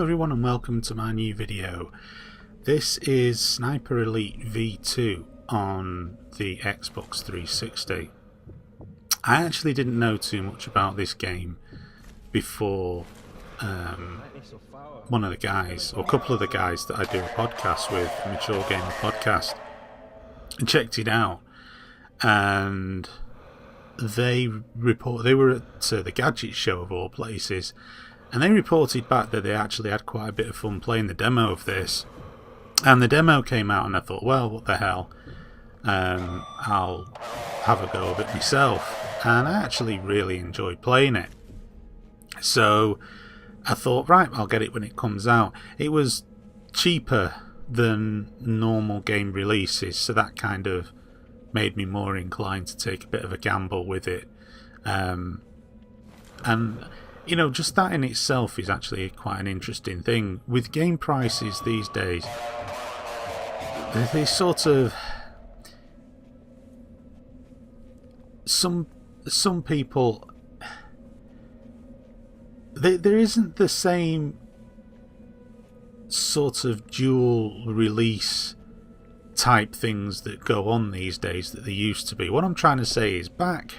everyone and welcome to my new video. This is Sniper Elite V2 on the Xbox 360. I actually didn't know too much about this game before one of the guys, or a couple of the guys that I do a podcast with, the Mature Gamer Podcast, and checked it out. And they were at the Gadget Show of all places, and they reported back that they actually had quite a bit of fun playing the demo of this. And the demo came out and I thought, well, what the hell, I'll have a go of it myself. And I actually really enjoyed playing it. So I thought, right, I'll get it when it comes out. It was cheaper than normal game releases, so that kind of made me more inclined to take a bit of a gamble with it. And you know, just that in itself is actually quite an interesting thing. With game prices these days, they sort of... Some people... There isn't the same sort of dual release type things that go on these days that there used to be. What I'm trying to say is back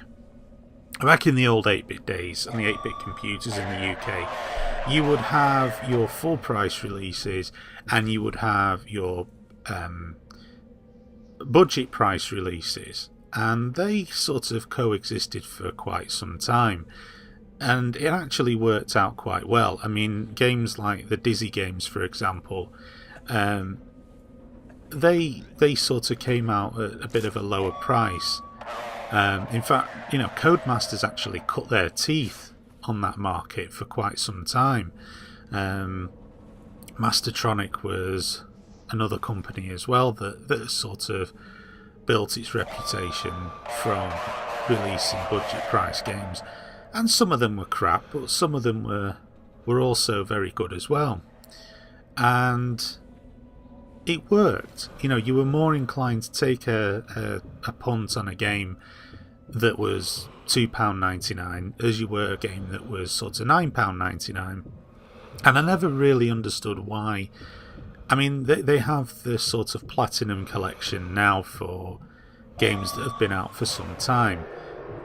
in the old 8-bit days, on the 8-bit computers in the UK, you would have your full price releases and you would have your budget price releases, and they sort of coexisted for quite some time, and it actually worked out quite well. I mean, games like the Dizzy games, for example, they sort of came out at a bit of a lower price. In fact, you know, Codemasters actually cut their teeth on that market for quite some time. Mastertronic was another company as well that sort of built its reputation from releasing budget price games. And some of them were crap, but some of them were also very good as well. And it worked. You know, you were more inclined to take a punt on a game that was £2.99 as you were a game that was sort of £9.99. And I never really understood why. I mean, they have this sort of platinum collection now for games that have been out for some time,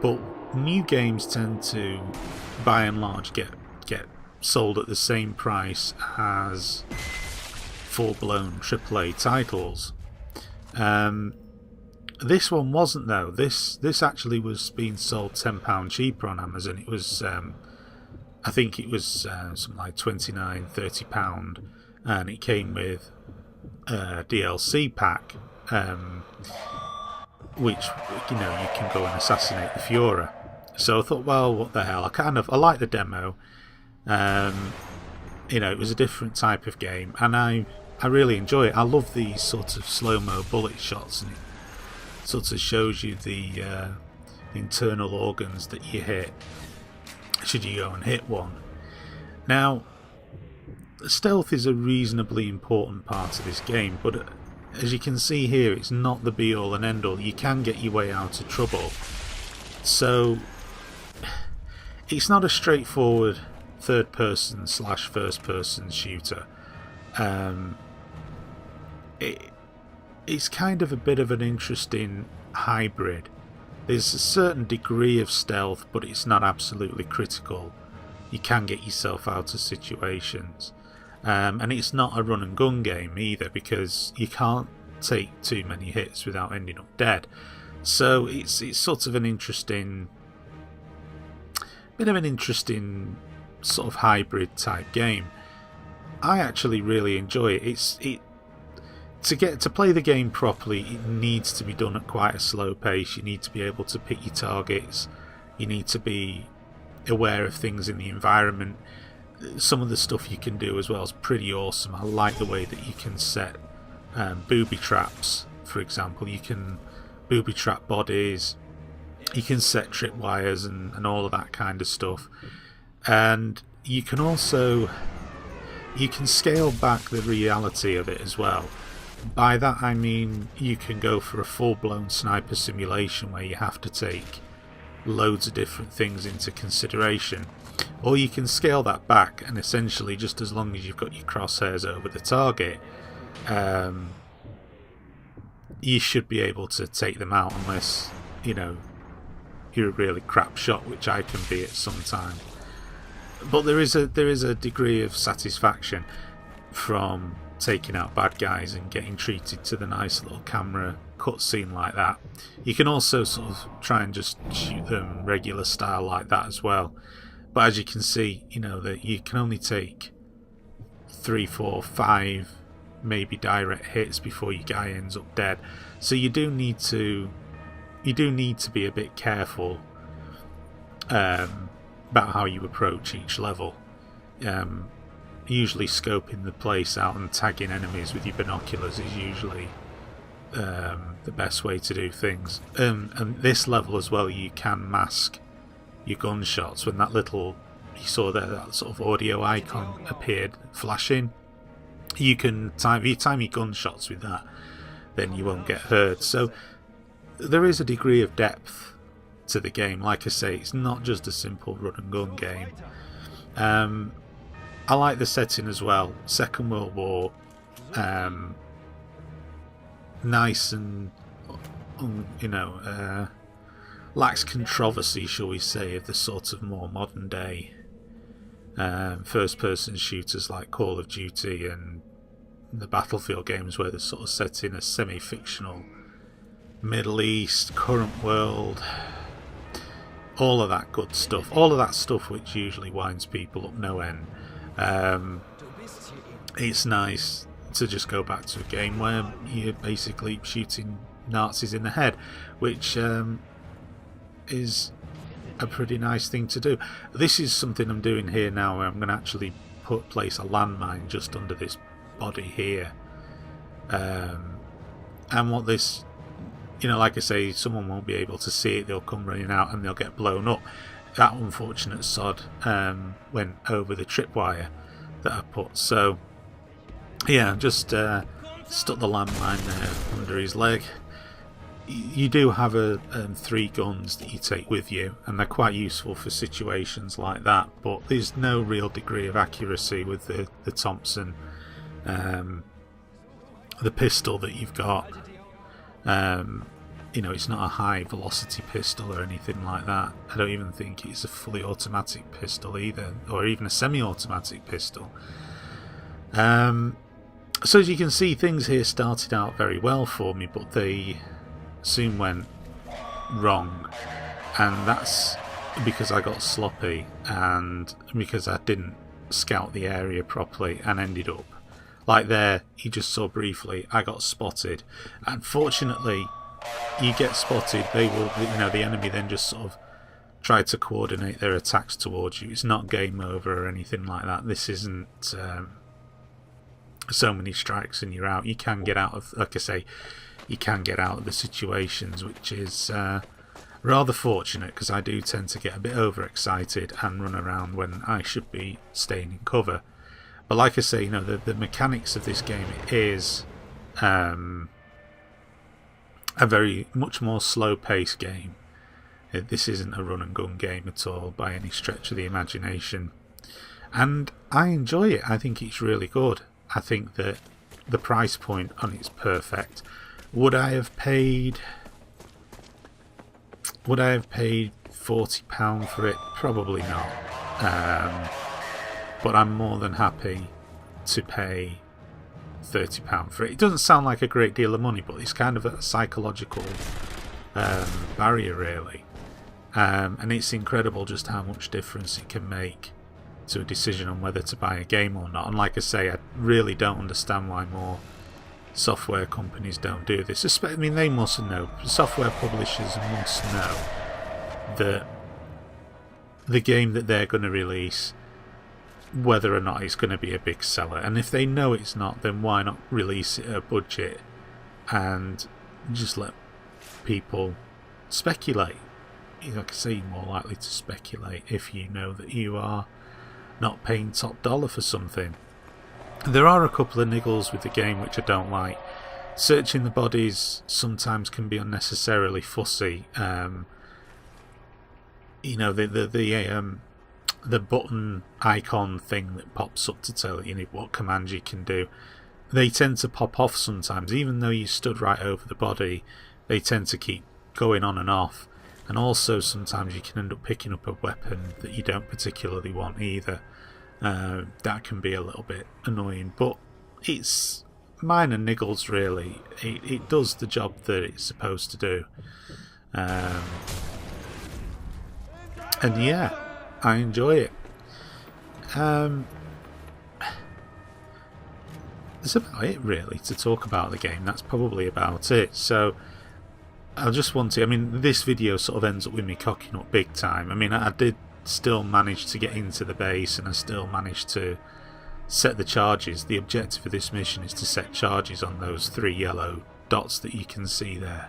but new games tend to, by and large, get sold at the same price as full-blown AAA titles. This one wasn't, though. This actually was being sold £10 cheaper on Amazon. It was, I think it was something like £29-30, and it came with a DLC pack, which, you know, you can go and assassinate the Führer. So I thought, well, what the hell? I like the demo. You know, it was a different type of game, and I really enjoy it. I love these sort of slow-mo bullet shots, and it sort of shows you the internal organs that you hit should you go and hit one. Now, stealth is a reasonably important part of this game, but as you can see here, it's not the be-all and end-all. You can get your way out of trouble. So it's not a straightforward third-person / first-person shooter. It's kind of a bit of an interesting hybrid. There's a certain degree of stealth, but it's not absolutely critical. You can get yourself out of situations. And it's not a run and gun game either, because you can't take too many hits without ending up dead. So it's sort of an interesting, sort of hybrid type game. I actually really enjoy it. To play the game properly, it needs to be done at quite a slow pace. You need to be able to pick your targets. You need to be aware of things in the environment. Some of the stuff you can do as well is pretty awesome. I like the way that you can set booby traps, for example. You can booby trap bodies. You can set tripwires and all of that kind of stuff. And you can also... you can scale back the reality of it as well. By that I mean you can go for a full-blown sniper simulation where you have to take loads of different things into consideration. Or you can scale that back, and essentially just as long as you've got your crosshairs over the target, you should be able to take them out, unless, you're a really crap shot, which I can be at some time. But there is a degree of satisfaction from taking out bad guys and getting treated to the nice little camera cutscene like that. You can also sort of try and just shoot them regular style like that as well. But as you can see, that you can only take 3, 4, 5 maybe direct hits before your guy ends up dead. So you do need to be a bit careful about how you approach each level. Usually scoping the place out and tagging enemies with your binoculars is usually the best way to do things. And this level as well, you can mask your gunshots. When you saw there, that sort of audio icon appeared flashing, you can time your gunshots with that, then you won't get heard. So there is a degree of depth to the game. Like I say, it's not just a simple run and gun game. I like the setting as well. Second World War, nice and lacks controversy, shall we say, of the sort of more modern day first person shooters like Call of Duty and the Battlefield games, where they're sort of set in a semi-fictional Middle East, current world, all of that good stuff, all of that stuff which usually winds people up no end. It's nice to just go back to a game where you're basically shooting Nazis in the head, which is a pretty nice thing to do. This is something I'm doing here now, where I'm going to actually place a landmine just under this body here, and what this, like I say, someone won't be able to see it. They'll come running out and they'll get blown up. That unfortunate sod went over the tripwire that I put. So yeah, just stuck the landmine there under his leg. You do have 3 guns that you take with you, and they're quite useful for situations like that, but there's no real degree of accuracy with the Thompson, the pistol that you've got. It's not a high velocity pistol or anything like that. I don't even think it's a fully automatic pistol either, or even a semi-automatic pistol. So as you can see, things here started out very well for me, but they soon went wrong, and that's because I got sloppy and because I didn't scout the area properly, and ended up like there. You just saw briefly, I got spotted. Unfortunately, you get spotted, they will, the enemy then just sort of try to coordinate their attacks towards you. It's not game over or anything like that. This isn't so many strikes and you're out. You can get out of, like I say, you can get out of the situations, which is rather fortunate, because I do tend to get a bit overexcited and run around when I should be staying in cover. But like I say, the mechanics of this game is a very much more slow-paced game. This isn't a run and gun game at all by any stretch of the imagination, and I enjoy it. I think it's really good. I think that the price point on it's perfect. Would I have paid £40 for it? Probably not. But I'm more than happy to pay £30 for it. It doesn't sound like a great deal of money, but it's kind of a psychological barrier, really. And it's incredible just how much difference it can make to a decision on whether to buy a game or not. And like I say, I really don't understand why more software companies don't do this. I mean, they must know. Software publishers must know that the game that they're going to release, whether or not it's going to be a big seller. And if they know it's not, then why not release it at a budget and just let people speculate? Like I say, you're more likely to speculate if you know that you are not paying top dollar for something. There are a couple of niggles with the game which I don't like. Searching the bodies sometimes can be unnecessarily fussy. you know, the button icon thing that pops up to tell you what command you can do, they tend to pop off sometimes. Even though you stood right over the body, they tend to keep going on and off. And also sometimes you can end up picking up a weapon that you don't particularly want either. That can be a little bit annoying, but it's minor niggles really. It does the job that it's supposed to do. And yeah, I enjoy it. That's about it really to talk about the game. That's probably about it. So I just want to, I mean, this video sort of ends up with me cocking up big time. I mean, I did still manage to get into the base, and I still managed to set the charges. The objective of this mission is to set charges on those 3 yellow dots that you can see there.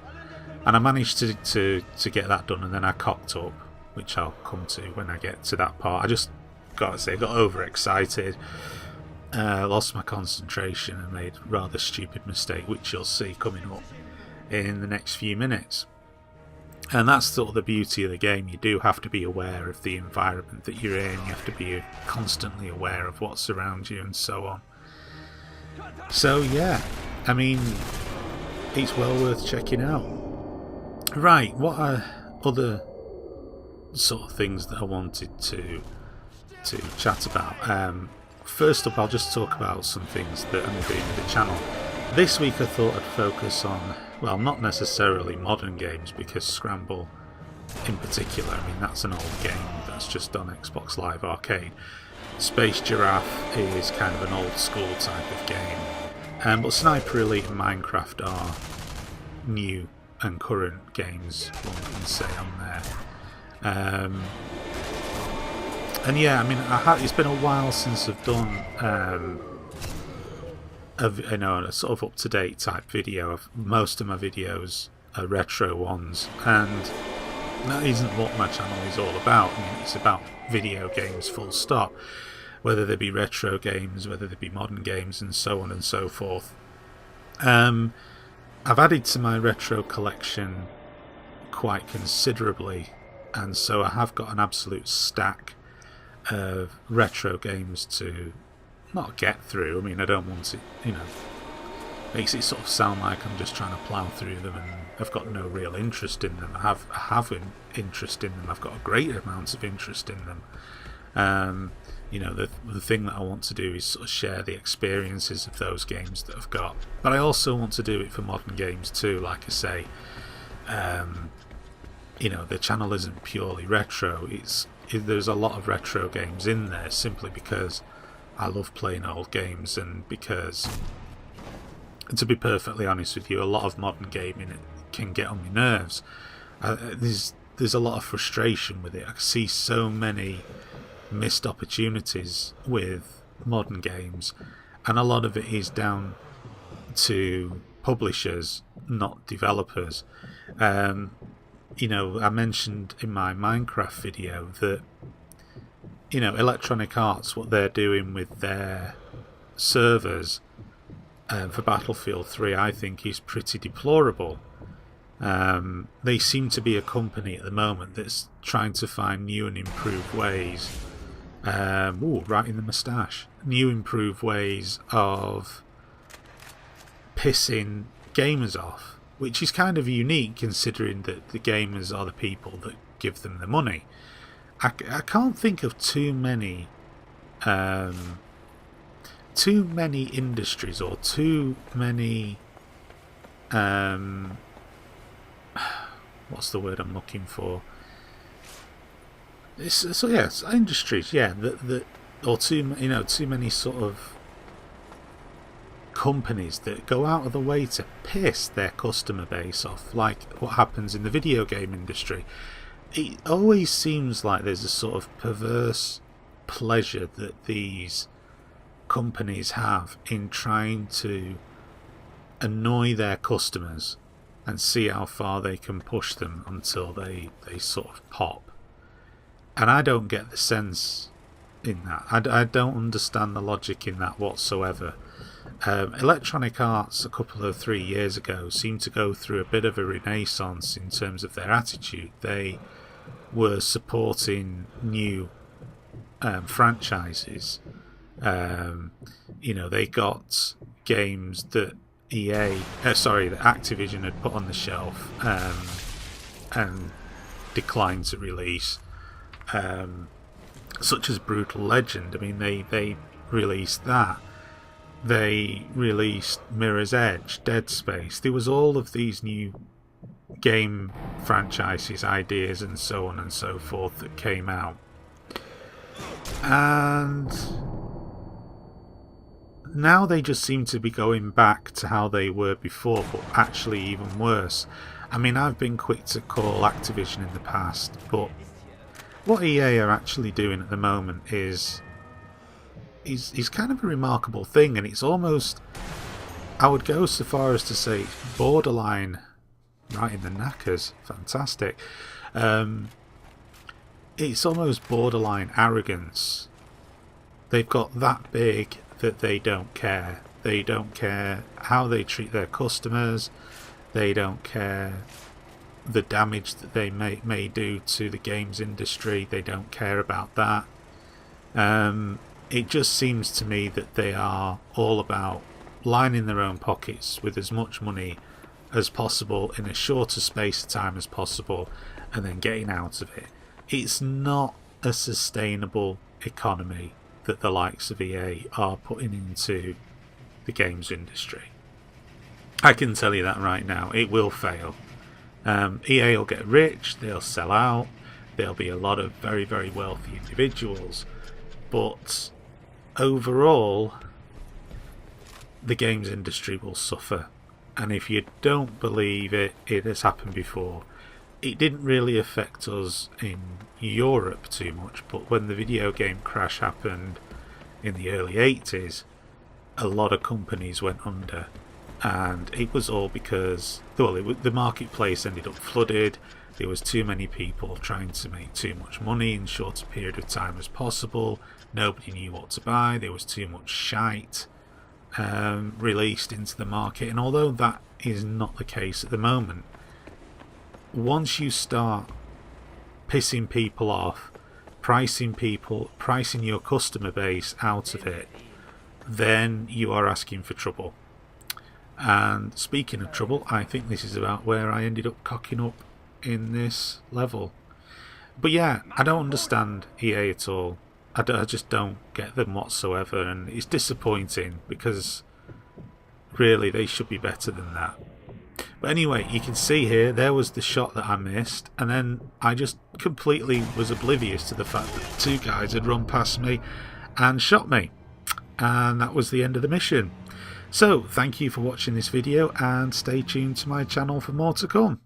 And I managed to get that done, and then I cocked up, which I'll come to when I get to that part. I just, gotta say, got overexcited, lost my concentration and made a rather stupid mistake, which you'll see coming up in the next few minutes. And that's sort of the beauty of the game. You do have to be aware of the environment that you're in. You have to be constantly aware of what's around you and so on. So yeah, I mean, it's well worth checking out. Right, what are other sort of things that I wanted to chat about? First up, I'll just talk about some things that I'm doing with the channel. This week I thought I'd focus on, well, not necessarily modern games, because Scramble in particular, I mean, that's an old game that's just on Xbox Live Arcade. Space Giraffe is kind of an old school type of game, but Sniper Elite and Minecraft are new and current games, one can say, on there. And yeah, I mean, it's been a while since I've done a sort of up-to-date type video. Most of my videos are retro ones, and that isn't what my channel is all about. I mean, it's about video games full stop, whether they be retro games, whether they be modern games, and so on and so forth. I've added to my retro collection quite considerably, and so I have got an absolute stack of retro games to not get through. I mean, I don't want it, makes it sort of sound like I'm just trying to plough through them and I've got no real interest in them. I have an interest in them. I've got a great amount of interest in them. The thing that I want to do is sort of share the experiences of those games that I've got. But I also want to do it for modern games too, like I say. The channel isn't purely retro. There's a lot of retro games in there simply because I love playing old games, and because, to be perfectly honest with you, a lot of modern gaming can get on my nerves. There's a lot of frustration with it. I see so many missed opportunities with modern games, and a lot of it is down to publishers, not developers. I mentioned in my Minecraft video that Electronic Arts, what they're doing with their servers for Battlefield 3, I think is pretty deplorable. They seem to be a company at the moment that's trying to find new and improved ways. Right in the moustache. New improved ways of pissing gamers off, which is kind of unique considering that the gamers are the people that give them the money. I can't think of too many industries or too many what's the word I'm looking for? It's industries, or too many sort of companies that go out of the way to piss their customer base off, like what happens in the video game industry. It always seems like there's a sort of perverse pleasure that these companies have in trying to annoy their customers and see how far they can push them until they sort of pop. And I don't get the sense in that. I don't understand the logic in that whatsoever. Electronic Arts a couple of 3 years ago seemed to go through a bit of a renaissance in terms of their attitude. They were supporting new franchises. They got games that that Activision had put on the shelf and declined to release, such as Brutal Legend. I mean, they released that. They released Mirror's Edge, Dead Space. There was all of these new game franchises, ideas, and so on and so forth that came out. And now they just seem to be going back to how they were before, but actually even worse. I mean, I've been quick to call Activision in the past, but what EA are actually doing at the moment is kind of a remarkable thing, and it's almost, I would go so far as to say, it's borderline right in the knackers. Fantastic. It's almost borderline arrogance. They've got that big that they don't care. They don't care how they treat their customers. They don't care the damage that they may do to the games industry. They don't care about that. It just seems to me that they are all about lining their own pockets with as much money as possible in as short a space of time as possible, and then getting out of it. It's not a sustainable economy that the likes of EA are putting into the games industry. I can tell you that right now. It will fail. EA will get rich, they'll sell out, there'll be a lot of very, very wealthy individuals, but overall the games industry will suffer. And if you don't believe it, it has happened before. It didn't really affect us in Europe too much, but when the video game crash happened in the early 80s, a lot of companies went under, and it was all because the marketplace ended up flooded. There was too many people trying to make too much money in short a period of time as possible. Nobody knew what to buy. There was too much shite released into the market, and although that is not the case at the moment, once you start pissing people off, pricing your customer base out of it, then you are asking for trouble. And speaking of trouble, I think this is about where I ended up cocking up in this level. But yeah, I don't understand EA at all. I just don't get them whatsoever, and it's disappointing because really they should be better than that. But anyway, you can see here, there was the shot that I missed, and then I just completely was oblivious to the fact that two guys had run past me and shot me. And that was the end of the mission. So, thank you for watching this video, and stay tuned to my channel for more to come.